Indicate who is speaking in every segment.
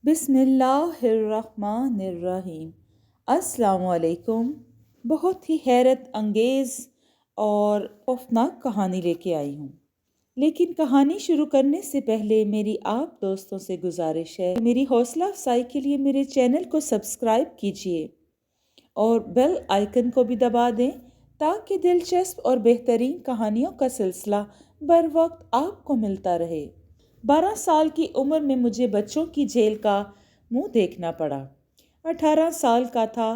Speaker 1: بسم اللہ الرحمن الرحیم۔ السلام علیکم۔ بہت ہی حیرت انگیز اور خوفناک کہانی لے کے آئی ہوں، لیکن کہانی شروع کرنے سے پہلے میری آپ دوستوں سے گزارش ہے، میری حوصلہ افزائی کے لیے میرے چینل کو سبسکرائب کیجیے اور بیل آئیکن کو بھی دبا دیں تاکہ دلچسپ اور بہترین کہانیوں کا سلسلہ بر وقت آپ کو ملتا رہے۔ 12 سال کی عمر میں مجھے بچوں کی جیل کا منہ دیکھنا پڑا۔ 18 سال کا تھا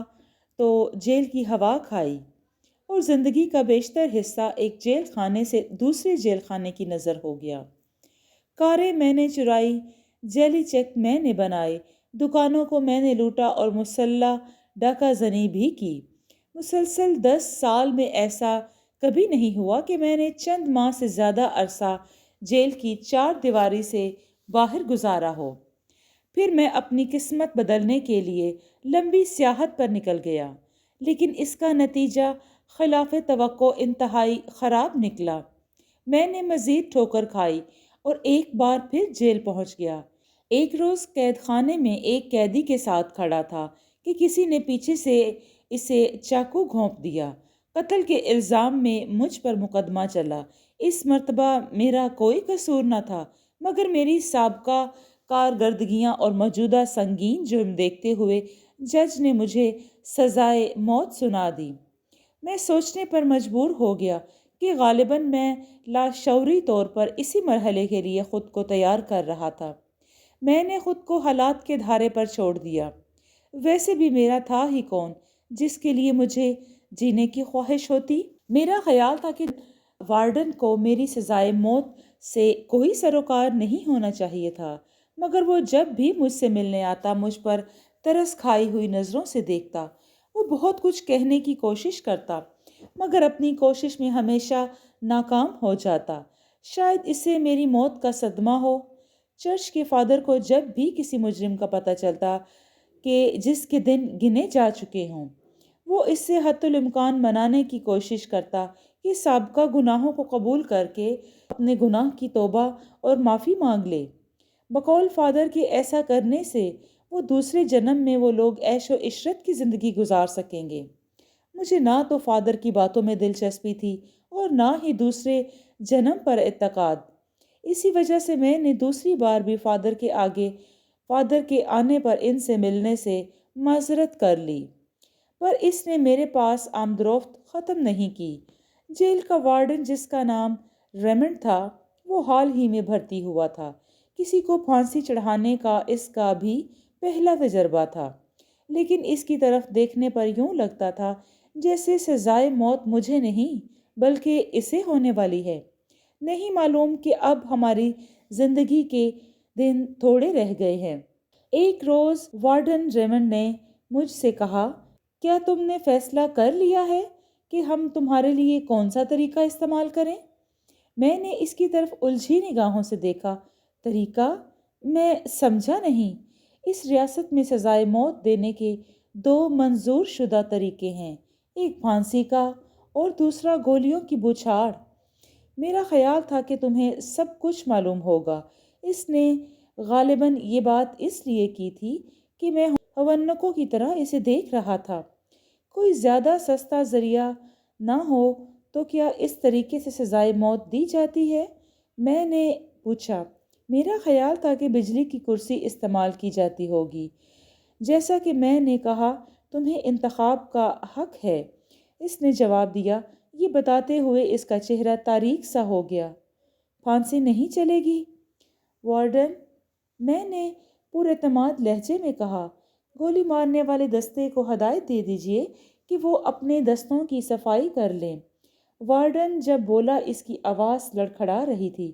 Speaker 1: تو جیل کی ہوا کھائی اور زندگی کا بیشتر حصہ ایک جیل خانے سے دوسرے جیل خانے کی نظر ہو گیا۔ کاریں میں نے چرائی، جیلی چیک میں نے بنائے، دکانوں کو میں نے لوٹا اور مسلح ڈاکہ زنی بھی کی۔ مسلسل 10 سال میں ایسا کبھی نہیں ہوا کہ میں نے چند ماہ سے زیادہ عرصہ جیل کی 4 دیواری سے باہر گزارا ہو۔ پھر میں اپنی قسمت بدلنے کے لیے لمبی سیاحت پر نکل گیا، لیکن اس کا نتیجہ خلاف توقع انتہائی خراب نکلا۔ میں نے مزید ٹھوکر کھائی اور ایک بار پھر جیل پہنچ گیا۔ ایک روز قید خانے میں ایک قیدی کے ساتھ کھڑا تھا کہ کسی نے پیچھے سے اسے چاقو گھونپ دیا۔ قتل کے الزام میں مجھ پر مقدمہ چلا۔ اس مرتبہ میرا کوئی قصور نہ تھا، مگر میری سابقہ کارکردگیاں اور موجودہ سنگین جرم دیکھتے ہوئے جج نے مجھے سزائے موت سنا دی۔ میں سوچنے پر مجبور ہو گیا کہ غالباً میں لاشعوری طور پر اسی مرحلے کے لیے خود کو تیار کر رہا تھا۔ میں نے خود کو حالات کے دھارے پر چھوڑ دیا۔ ویسے بھی میرا تھا ہی کون جس کے لیے مجھے جینے کی خواہش ہوتی؟ میرا خیال تھا کہ وارڈن کو میری سزائے موت سے کوئی سروکار نہیں ہونا چاہیے تھا، مگر وہ جب بھی مجھ سے ملنے آتا مجھ پر ترس کھائی ہوئی نظروں سے دیکھتا۔ وہ بہت کچھ کہنے کی کوشش کرتا، مگر اپنی کوشش میں ہمیشہ ناکام ہو جاتا۔ شاید اسے میری موت کا صدمہ ہو۔ چرچ کے فادر کو جب بھی کسی مجرم کا پتہ چلتا کہ جس کے دن گنے جا چکے ہوں، وہ اس سے حتی الامکان منانے کی کوشش کرتا کہ سابقہ گناہوں کو قبول کر کے اپنے گناہ کی توبہ اور معافی مانگ لے۔ بقول فادر کے ایسا کرنے سے وہ دوسرے جنم میں وہ لوگ عیش و عشرت کی زندگی گزار سکیں گے۔ مجھے نہ تو فادر کی باتوں میں دلچسپی تھی اور نہ ہی دوسرے جنم پر اعتقاد۔ اسی وجہ سے میں نے دوسری بار بھی فادر کے آنے پر ان سے ملنے سے معذرت کر لی، پر اس نے میرے پاس آمد و رفت ختم نہیں کی۔ جیل کا وارڈن، جس کا نام ریمنڈ تھا، وہ حال ہی میں بھرتی ہوا تھا۔ کسی کو پھانسی چڑھانے کا اس کا بھی پہلا تجربہ تھا، لیکن اس کی طرف دیکھنے پر یوں لگتا تھا جیسے سزائے موت مجھے نہیں بلکہ اسے ہونے والی ہے۔ نہیں معلوم کہ اب ہماری زندگی کے دن تھوڑے رہ گئے ہیں۔ ایک روز وارڈن ریمنڈ نے مجھ سے کہا، کیا تم نے فیصلہ کر لیا ہے کہ ہم تمہارے لیے کون سا طریقہ استعمال کریں؟ میں نے اس کی طرف الجھی نگاہوں سے دیکھا۔ طریقہ؟ میں سمجھا نہیں۔ اس ریاست میں سزائے موت دینے کے 2 منظور شدہ طریقے ہیں، ایک پھانسی کا اور دوسرا گولیوں کی بوچھاڑ۔ میرا خیال تھا کہ تمہیں سب کچھ معلوم ہوگا۔ اس نے غالباً یہ بات اس لیے کی تھی کہ میں ہونکوں کی طرح اسے دیکھ رہا تھا۔ کوئی زیادہ سستا ذریعہ نہ ہو تو کیا اس طریقے سے سزائے موت دی جاتی ہے؟ میں نے پوچھا۔ میرا خیال تھا کہ بجلی کی کرسی استعمال کی جاتی ہوگی۔ جیسا کہ میں نے کہا، تمہیں انتخاب کا حق ہے، اس نے جواب دیا، یہ بتاتے ہوئے اس کا چہرہ تاریک سا ہو گیا۔ پھانسی نہیں چلے گی؟ وارڈن، میں نے پر اعتماد لہجے میں کہا، گولی مارنے والے دستے کو ہدایت دے دیجئے کہ وہ اپنے دستوں کی صفائی کر لیں۔ وارڈن جب بولا اس کی آواز لڑکھڑا رہی تھی۔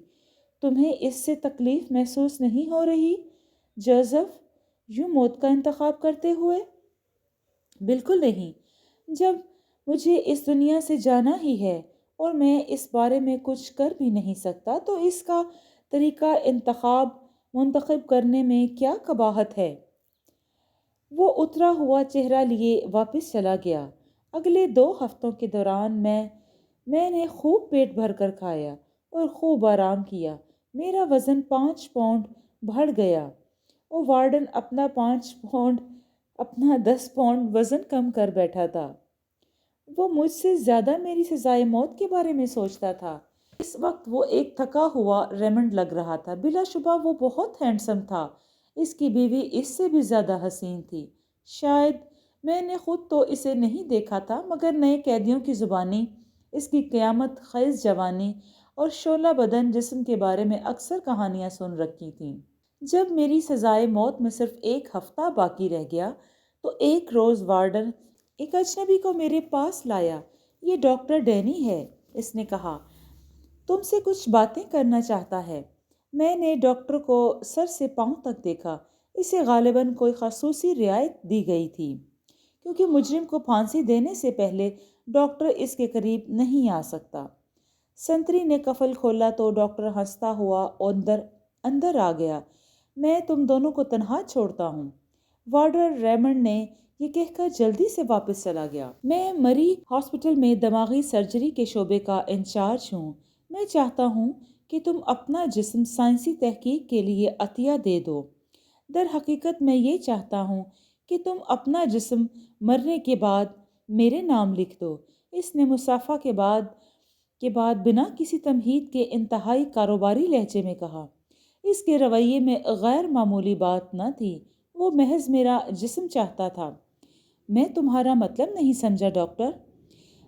Speaker 1: تمہیں اس سے تکلیف محسوس نہیں ہو رہی جوزف، یوں موت کا انتخاب کرتے ہوئے؟ بالکل نہیں۔ جب مجھے اس دنیا سے جانا ہی ہے اور میں اس بارے میں کچھ کر بھی نہیں سکتا تو اس کا طریقہ انتخاب منتخب کرنے میں کیا قباحت ہے؟ وہ اترا ہوا چہرہ لیے واپس چلا گیا۔ اگلے 2 ہفتوں کے دوران میں نے خوب پیٹ بھر کر کھایا اور خوب آرام کیا۔ میرا وزن 5 پاؤنڈ بڑھ گیا وہ وارڈن اپنا 5 پاؤنڈ اپنا 10 پاؤنڈ وزن کم کر بیٹھا تھا۔ وہ مجھ سے زیادہ میری سزائے موت کے بارے میں سوچتا تھا۔ اس وقت وہ ایک تھکا ہوا ریمنڈ لگ رہا تھا۔ بلا شبہ وہ بہت ہینڈسم تھا۔ اس کی بیوی اس سے بھی زیادہ حسین تھی۔ شاید میں نے خود تو اسے نہیں دیکھا تھا، مگر نئے قیدیوں کی زبانی اس کی قیامت خیز جوانی اور شعلہ بدن جسم کے بارے میں اکثر کہانیاں سن رکھی تھیں۔ جب میری سزائے موت میں صرف 1 ہفتہ باقی رہ گیا تو ایک روز وارڈن ایک اجنبی کو میرے پاس لایا۔ یہ ڈاکٹر ڈینی ہے، اس نے کہا، تم سے کچھ باتیں کرنا چاہتا ہے۔ میں نے ڈاکٹر کو سر سے پاؤں تک دیکھا۔ اسے غالباً کوئی خصوصی رعایت دی گئی تھی، کیونکہ مجرم کو پھانسی دینے سے پہلے ڈاکٹر اس کے قریب نہیں آ سکتا۔ سنتری نے کفل کھولا تو ڈاکٹر ہنستا ہوا اندر آ گیا۔ میں تم دونوں کو تنہا چھوڑتا ہوں۔ وارڈر ریمنڈ نے یہ کہہ کر جلدی سے واپس چلا گیا۔ میں مری ہاسپٹل میں دماغی سرجری کے شعبے کا انچارج ہوں۔ میں چاہتا ہوں کہ تم اپنا جسم سائنسی تحقیق کے لیے عطیہ دے دو۔ در حقیقت میں یہ چاہتا ہوں کہ تم اپنا جسم مرنے کے بعد میرے نام لکھ دو۔ اس نے مصافحہ کے بعد بنا کسی تمہید کے انتہائی کاروباری لہجے میں کہا۔ اس کے رویے میں غیر معمولی بات نہ تھی، وہ محض میرا جسم چاہتا تھا۔ میں تمہارا مطلب نہیں سمجھا ڈاکٹر،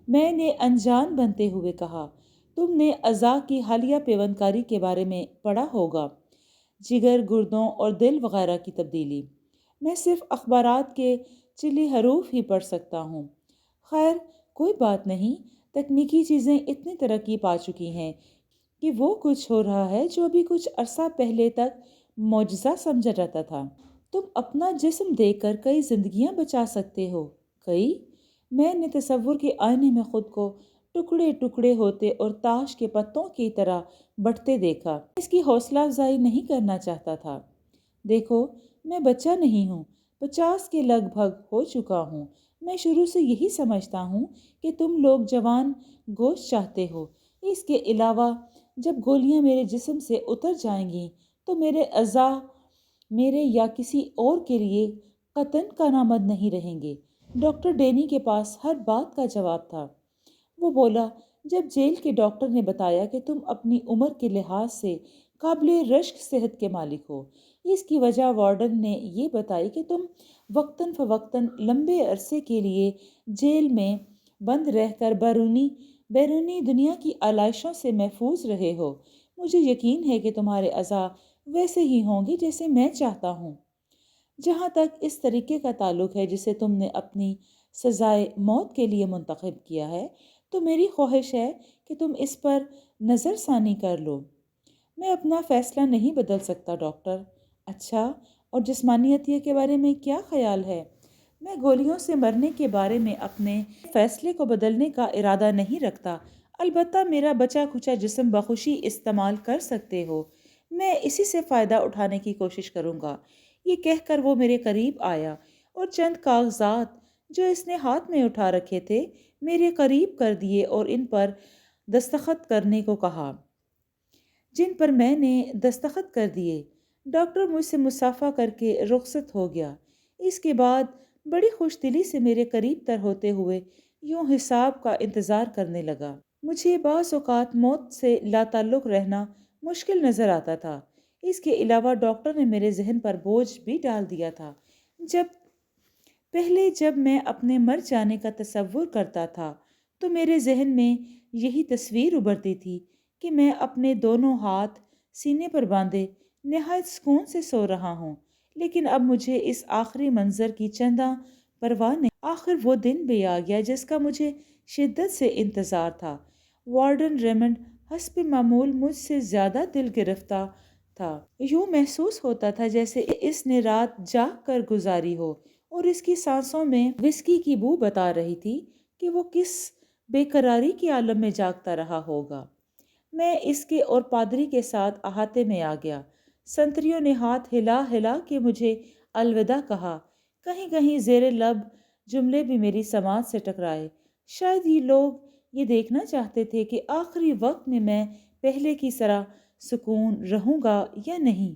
Speaker 1: میں نے انجان بنتے ہوئے کہا۔ تم نے اعضاء کی حالیہ پیوند کاری کے بارے میں پڑھا ہوگا، جگر، گردوں اور دل وغیرہ کی تبدیلی۔ میں صرف اخبارات کے چلی حروف ہی پڑھ سکتا ہوں۔ خیر، کوئی بات نہیں، تکنیکی چیزیں اتنی ترقی پا چکی ہیں کہ وہ کچھ ہو رہا ہے جو ابھی کچھ عرصہ پہلے تک معجزہ سمجھا جاتا تھا۔ تم اپنا جسم دے کر کئی زندگیاں بچا سکتے ہو۔ کئی؟ میں نے تصور کے آئینے میں خود کو ٹکڑے ٹکڑے ہوتے اور تاش کے پتوں کی طرح بٹتے دیکھا۔ اس کی حوصلہ افزائی نہیں کرنا چاہتا تھا۔ دیکھو، میں بچہ نہیں ہوں، 50 کے لگ بھگ ہو چکا ہوں۔ میں شروع سے یہی سمجھتا ہوں کہ تم لوگ جوان گوشت چاہتے ہو۔ اس کے علاوہ جب گولیاں میرے جسم سے اتر جائیں گی تو میرے اعضاء میرے یا کسی اور کے لیے قطعاً کارآمد نہیں رہیں گے۔ ڈاکٹر ڈینی کے پاس ہر بات کا جواب تھا۔ وہ بولا، جب جیل کے ڈاکٹر نے بتایا کہ تم اپنی عمر کے لحاظ سے قابل رشک صحت کے مالک ہو، اس کی وجہ وارڈن نے یہ بتائی کہ تم وقتاً فوقتاً لمبے عرصے کے لیے جیل میں بند رہ کر بیرونی دنیا کی آلائشوں سے محفوظ رہے ہو، مجھے یقین ہے کہ تمہارے اعضاء ویسے ہی ہوں گے جیسے میں چاہتا ہوں۔ جہاں تک اس طریقے کا تعلق ہے جسے تم نے اپنی سزائے موت کے لیے منتخب کیا ہے، تو میری خواہش ہے کہ تم اس پر نظر ثانی کر لو۔ میں اپنا فیصلہ نہیں بدل سکتا ڈاکٹر۔ اچھا، اور جسمانی عطیہ کے بارے میں کیا خیال ہے؟ میں گولیوں سے مرنے کے بارے میں اپنے فیصلے کو بدلنے کا ارادہ نہیں رکھتا، البتہ میرا بچا کھچا جسم بخوشی استعمال کر سکتے ہو، میں اسی سے فائدہ اٹھانے کی کوشش کروں گا۔ یہ کہہ کر وہ میرے قریب آیا اور چند کاغذات جو اس نے ہاتھ میں اٹھا رکھے تھے میرے قریب کر دیے اور ان پر دستخط کرنے کو کہا، جن پر میں نے دستخط کر دیے۔ ڈاکٹر مجھ سے مصافحہ کر کے رخصت ہو گیا۔ اس کے بعد بڑی خوش دلی سے میرے قریب تر ہوتے ہوئے یوں حساب کا انتظار کرنے لگا۔ مجھے بعض اوقات موت سے لا تعلق رہنا مشکل نظر آتا تھا۔ اس کے علاوہ ڈاکٹر نے میرے ذہن پر بوجھ بھی ڈال دیا تھا۔ جب میں اپنے مر جانے کا تصور کرتا تھا تو میرے ذہن میں یہی تصویر ابھرتی تھی کہ میں اپنے دونوں ہاتھ سینے پر باندھے نہایت سکون سے سو رہا ہوں، لیکن اب مجھے اس آخری منظر کی چنداں پرواہ نہیں۔ آخر وہ دن بھی آ گیا جس کا مجھے شدت سے انتظار تھا۔ وارڈن ریمنڈ حسب معمول مجھ سے زیادہ دل گرفتہ تھا۔ یوں محسوس ہوتا تھا جیسے اس نے رات جاگ کر گزاری ہو اور اس کی سانسوں میں وسکی کی بو بتا رہی تھی کہ وہ کس بے قراری کے عالم میں جاگتا رہا ہوگا۔ میں اس کے اور پادری کے ساتھ احاطے میں آ گیا۔ سنتریوں نے ہاتھ ہلا ہلا کے مجھے الوداع کہا۔ کہیں کہیں زیر لب جملے بھی میری سماعت سے ٹکرائے۔ شاید یہ لوگ یہ دیکھنا چاہتے تھے کہ آخری وقت میں پہلے کی طرح سکون رہوں گا یا نہیں۔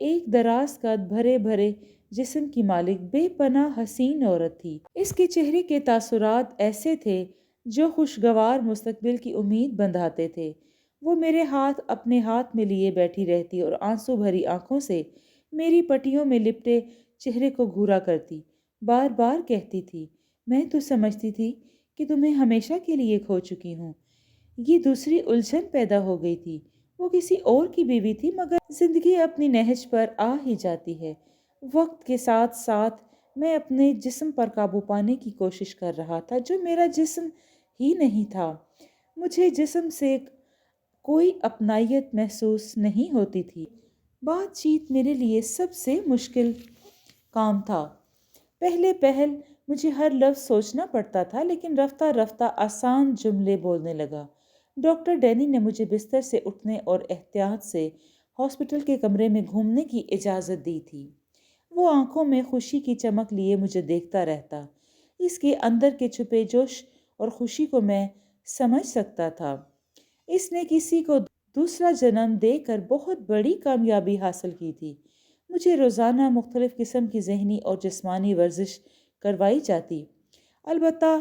Speaker 1: ایک دراز قد بھرے بھرے جسم کی مالک بے پناہ حسین عورت تھی۔ اس کے چہرے کے تاثرات ایسے تھے جو خوشگوار مستقبل کی امید بندھاتے تھے۔ وہ میرے ہاتھ اپنے ہاتھ میں لیے بیٹھی رہتی اور آنسو بھری آنکھوں سے میری پٹیوں میں لپٹے چہرے کو گھورا کرتی، بار بار کہتی تھی، میں تو سمجھتی تھی کہ تمہیں ہمیشہ کے لیے کھو چکی ہوں۔ یہ دوسری الجھن پیدا ہو گئی تھی۔ وہ کسی اور کی بیوی تھی، مگر زندگی اپنی نہج پر آ ہی جاتی ہے۔ وقت کے ساتھ ساتھ میں اپنے جسم پر قابو پانے کی کوشش کر رہا تھا، جو میرا جسم ہی نہیں تھا۔ مجھے جسم سے کوئی اپنائیت محسوس نہیں ہوتی تھی۔ بات چیت میرے لیے سب سے مشکل کام تھا۔ پہلے پہل مجھے ہر لفظ سوچنا پڑتا تھا، لیکن رفتہ رفتہ آسان جملے بولنے لگا۔ ڈاکٹر ڈینی نے مجھے بستر سے اٹھنے اور احتیاط سے ہاسپٹل کے کمرے میں گھومنے کی اجازت دی تھی۔ وہ آنکھوں میں خوشی کی چمک لیے مجھے دیکھتا رہتا۔ اس کے اندر کے چھپے جوش اور خوشی کو میں سمجھ سکتا تھا۔ اس نے کسی کو دوسرا جنم دے کر بہت بڑی کامیابی حاصل کی تھی۔ مجھے روزانہ مختلف قسم کی ذہنی اور جسمانی ورزش کروائی جاتی، البتہ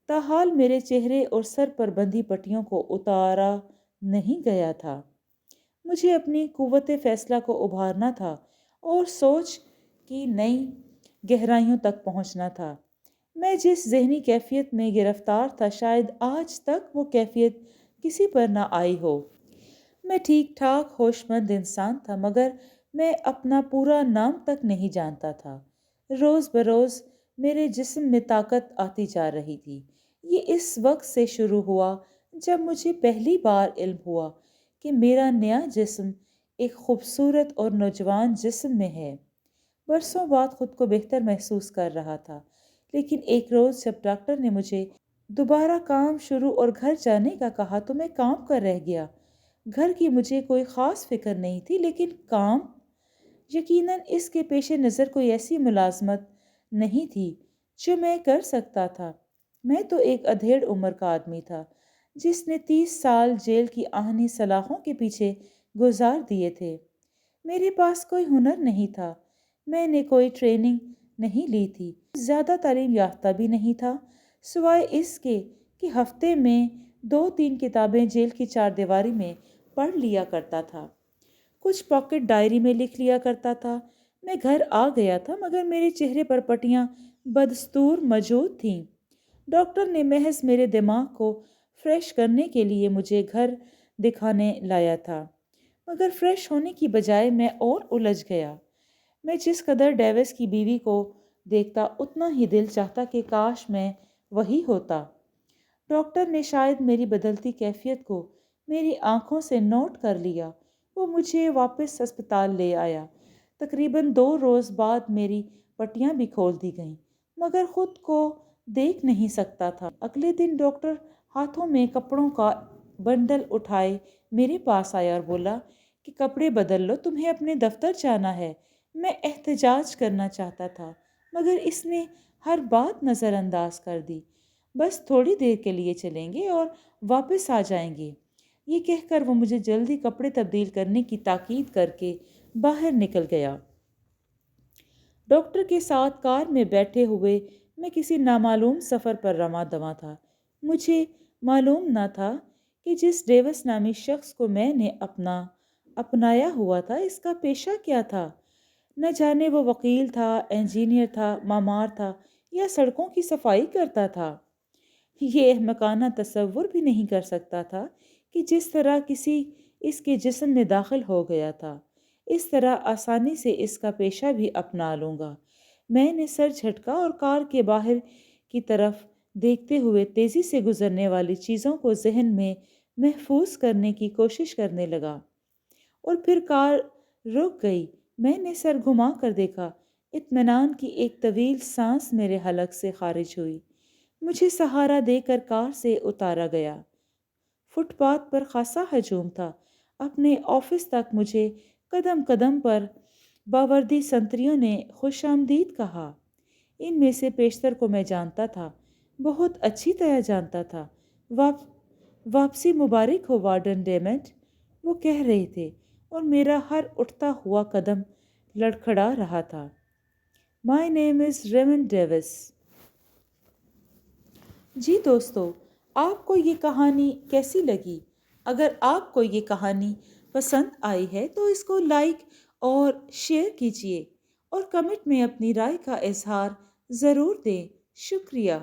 Speaker 1: تاحال میرے چہرے اور سر پر بندھی پٹیوں کو اتارا نہیں گیا تھا۔ مجھے اپنی قوت فیصلہ کو ابھارنا تھا اور سوچ کی نئی گہرائیوں تک پہنچنا تھا۔ میں جس ذہنی کیفیت میں گرفتار تھا، شاید آج تک وہ کیفیت کسی پر نہ آئی ہو۔ میں ٹھیک ٹھاک ہوش مند انسان تھا، مگر میں اپنا پورا نام تک نہیں جانتا تھا۔ روز بروز میرے جسم میں طاقت آتی جا رہی تھی۔ یہ اس وقت سے شروع ہوا جب مجھے پہلی بار علم ہوا کہ میرا نیا جسم ایک خوبصورت اور نوجوان جسم میں ہے۔ برسوں بعد خود کو بہتر محسوس کر رہا تھا، لیکن ایک روز جب ڈاکٹر نے مجھے دوبارہ کام شروع اور گھر جانے کا کہا تو میں کام کر رہ گیا۔ گھر کی مجھے کوئی خاص فکر نہیں تھی، لیکن کام، یقیناً اس کے پیش نظر کوئی ایسی ملازمت نہیں تھی جو میں کر سکتا تھا۔ میں تو ایک ادھیڑ عمر کا آدمی تھا جس نے 30 سال جیل کی آہنی سلاخوں کے پیچھے گزار دیے تھے۔ میرے پاس کوئی ہنر نہیں تھا، میں نے کوئی ٹریننگ نہیں لی تھی، زیادہ تعلیم یافتہ بھی نہیں تھا، سوائے اس کے کہ ہفتے میں 2-3 کتابیں جیل کی چار دیواری میں پڑھ لیا کرتا تھا، کچھ پاکٹ ڈائری میں لکھ لیا کرتا تھا۔ میں گھر آ گیا تھا، مگر میرے چہرے پر پٹیاں بدستور موجود تھیں۔ ڈاکٹر نے محض میرے دماغ کو فریش کرنے کے لیے مجھے گھر دکھانے لایا تھا، مگر فریش ہونے کی بجائے میں اور الجھ گیا۔ میں جس قدر ڈیوس کی بیوی کو دیکھتا، اتنا ہی دل چاہتا کہ کاش میں وہی ہوتا۔ ڈاکٹر نے شاید میری بدلتی کیفیت کو میری آنکھوں سے نوٹ کر لیا۔ وہ مجھے واپس ہسپتال لے آیا۔ تقریباً 2 روز بعد میری پٹیاں بھی کھول دی گئیں، مگر خود کو دیکھ نہیں سکتا تھا۔ اگلے دن ڈاکٹر ہاتھوں میں کپڑوں کا بنڈل اٹھائے میرے پاس آیا اور بولا کہ کپڑے بدل لو، تمہیں اپنے دفتر جانا ہے۔ میں احتجاج کرنا چاہتا تھا، مگر اس نے ہر بات نظر انداز کر دی۔ بس تھوڑی دیر کے لیے چلیں گے اور واپس آ جائیں گے، یہ کہہ کر وہ مجھے جلدی کپڑے تبدیل کرنے کی تاکید کر کے باہر نکل گیا۔ ڈاکٹر کے ساتھ کار میں بیٹھے ہوئے میں کسی نامعلوم سفر پر رواں دواں تھا۔ مجھے معلوم نہ تھا کہ جس ڈیوس نامی شخص کو میں نے اپنایا ہوا تھا، اس کا پیشہ کیا تھا۔ نہ جانے وہ وکیل تھا، انجینئر تھا، معمار تھا یا سڑکوں کی صفائی کرتا تھا۔ یہ احمقانہ تصور بھی نہیں کر سکتا تھا کہ جس طرح کسی اس کے جسم میں داخل ہو گیا تھا، اس طرح آسانی سے اس کا پیشہ بھی اپنا لوں گا۔ میں نے سر جھٹکا اور کار کے باہر کی طرف دیکھتے ہوئے تیزی سے گزرنے والی چیزوں کو ذہن میں محفوظ کرنے کی کوشش کرنے لگا، اور پھر کار رک گئی۔ میں نے سر گھما کر دیکھا۔ اطمینان کی ایک طویل سانس میرے حلق سے خارج ہوئی۔ مجھے سہارا دے کر کار سے اتارا گیا۔ فٹ پاتھ پر خاصا ہجوم تھا۔ اپنے آفس تک مجھے قدم قدم پر باوردی سنتریوں نے خوش آمدید کہا۔ ان میں سے پیشتر کو میں جانتا تھا، بہت اچھی طرح جانتا تھا۔ واپسی مبارک ہو وارڈن ڈیمنٹ، وہ کہہ رہے تھے۔ اور میرا ہر اٹھتا ہوا قدم لڑکھڑا رہا تھا۔ مائی نیم از ریمن ڈیوس۔ جی دوستو، آپ کو یہ کہانی کیسی لگی؟ اگر آپ کو یہ کہانی پسند آئی ہے تو اس کو لائک اور شیئر کیجیے اور کمنٹ میں اپنی رائے کا اظہار ضرور دیں۔ شکریہ۔